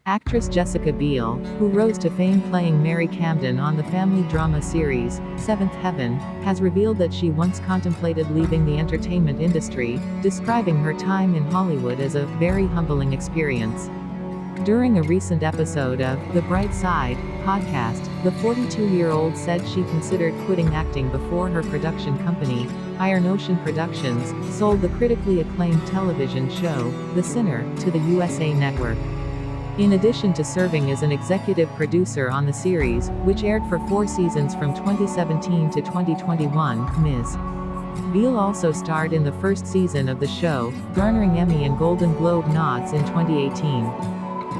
Actress Jessica Biel, who rose to fame playing Mary Camden on the family drama series, Seventh Heaven, has revealed that she once contemplated leaving the entertainment industry, describing her time in Hollywood as a very humbling experience. During a recent episode of The Bright Side podcast, the 42-year-old said she considered quitting acting before her production company, Iron Ocean Productions, sold the critically acclaimed television show, The Sinner, to the USA Network. In addition to serving as an executive producer on the series, which aired for 4 seasons from 2017 to 2021, Ms. Biel also starred in the first season of the show, garnering Emmy and Golden Globe nods in 2018.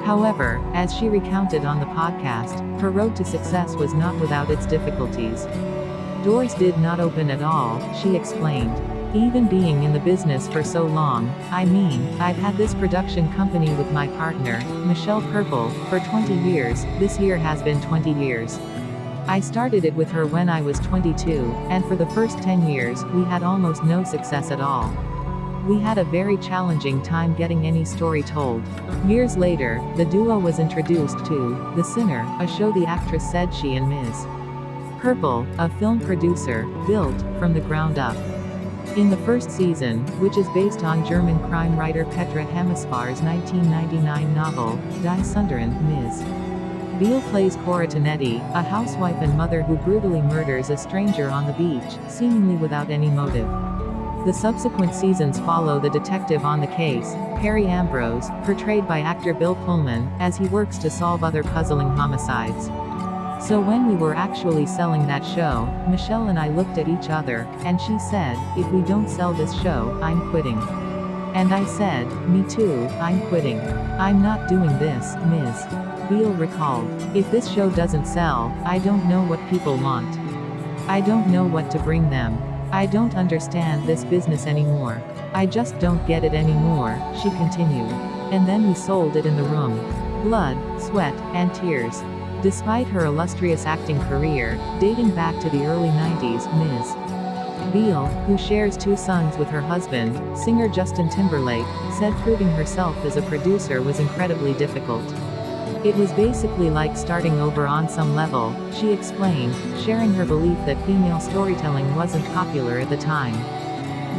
However, as she recounted on the podcast, her road to success was not without its difficulties. Doors did not open at all, she explained. Even being in the business for so long, I've had this production company with my partner, Michelle Purple, for 20 years, this year has been 20 years. I started it with her when I was 22, and for the first 10 years, we had almost no success at all. We had a very challenging time getting any story told. Years later, the duo was introduced to The Sinner, a show the actress said she and Ms. Purple, a film producer, built from the ground up. In the first season, which is based on German crime writer Petra Hammesfahr's 1999 novel, Die Sünderin, Ms. Biel plays Cora Tonetti, a housewife and mother who brutally murders a stranger on the beach, seemingly without any motive. The subsequent seasons follow the detective on the case, Perry Ambrose, portrayed by actor Bill Pullman, as he works to solve other puzzling homicides. So when we were actually selling that show, Michelle and I looked at each other, and she said, "If we don't sell this show, I'm quitting." And I said, "Me too, I'm quitting. I'm not doing this," Ms. Biel recalled. "If this show doesn't sell, I don't know what people want. I don't know what to bring them. I don't understand this business anymore. I just don't get it anymore," she continued. And then we sold it in the room. Blood, sweat, and tears. Despite her illustrious acting career, dating back to the early 90s, Ms. Biel, who shares 2 sons with her husband, singer Justin Timberlake, said proving herself as a producer was incredibly difficult. "It was basically like starting over on some level," she explained, sharing her belief that female storytelling wasn't popular at the time.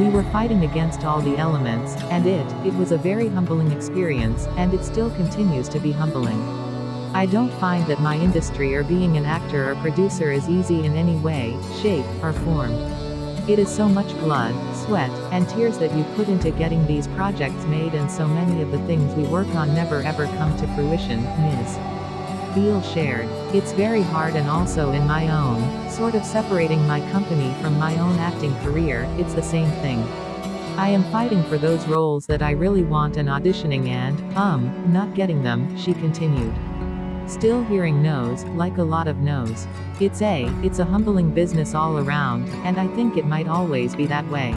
"We were fighting against all the elements, and it was a very humbling experience, and it still continues to be humbling. I don't find that my industry or being an actor or producer is easy in any way, shape, or form. It is so much blood, sweat, and tears that you put into getting these projects made, and so many of the things we work on never ever come to fruition," Ms. Biel shared. "It's very hard, and also in my own, sort of separating my company from my own acting career, it's the same thing. I am fighting for those roles that I really want and auditioning and, not getting them," she continued. "Still hearing no's, like a lot of no's. It's a humbling business all around, and I think it might always be that way."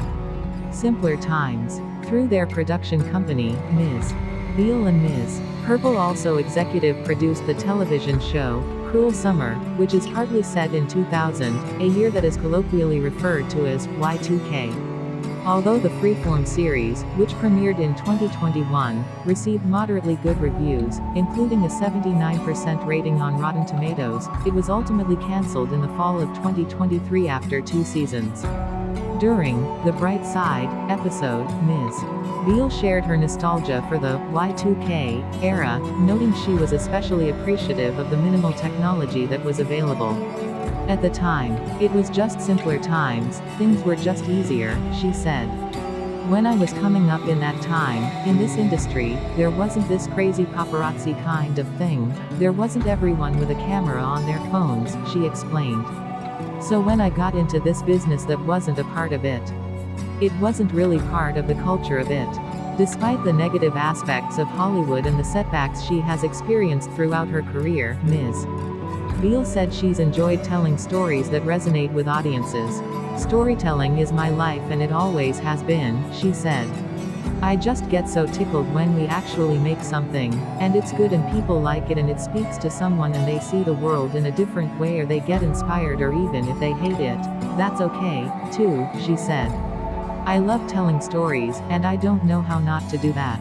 Simpler times. Through their production company, Ms. Biel and Ms. Purple also executive produced the television show, Cruel Summer, which is partly set in 2000, a year that is colloquially referred to as Y2K. Although the freeform series, which premiered in 2021, received moderately good reviews, including a 79% rating on Rotten Tomatoes, it was ultimately cancelled in the fall of 2023 after 2 seasons. During The Bright Side episode, Ms. Biel shared her nostalgia for the Y2K era, noting she was especially appreciative of the minimal technology that was available. "At the time, it was just simpler times, things were just easier," she said. "When I was coming up in that time, in this industry, there wasn't this crazy paparazzi kind of thing, there wasn't everyone with a camera on their phones," she explained. "So when I got into this business, that wasn't a part of it. It wasn't really part of the culture of it." Despite the negative aspects of Hollywood and the setbacks she has experienced throughout her career, Ms. Biel said she's enjoyed telling stories that resonate with audiences. "Storytelling is my life, and it always has been," she said. "I just get so tickled when we actually make something, and it's good and people like it and it speaks to someone and they see the world in a different way, or they get inspired, or even if they hate it, that's okay, too," she said. "I love telling stories, and I don't know how not to do that."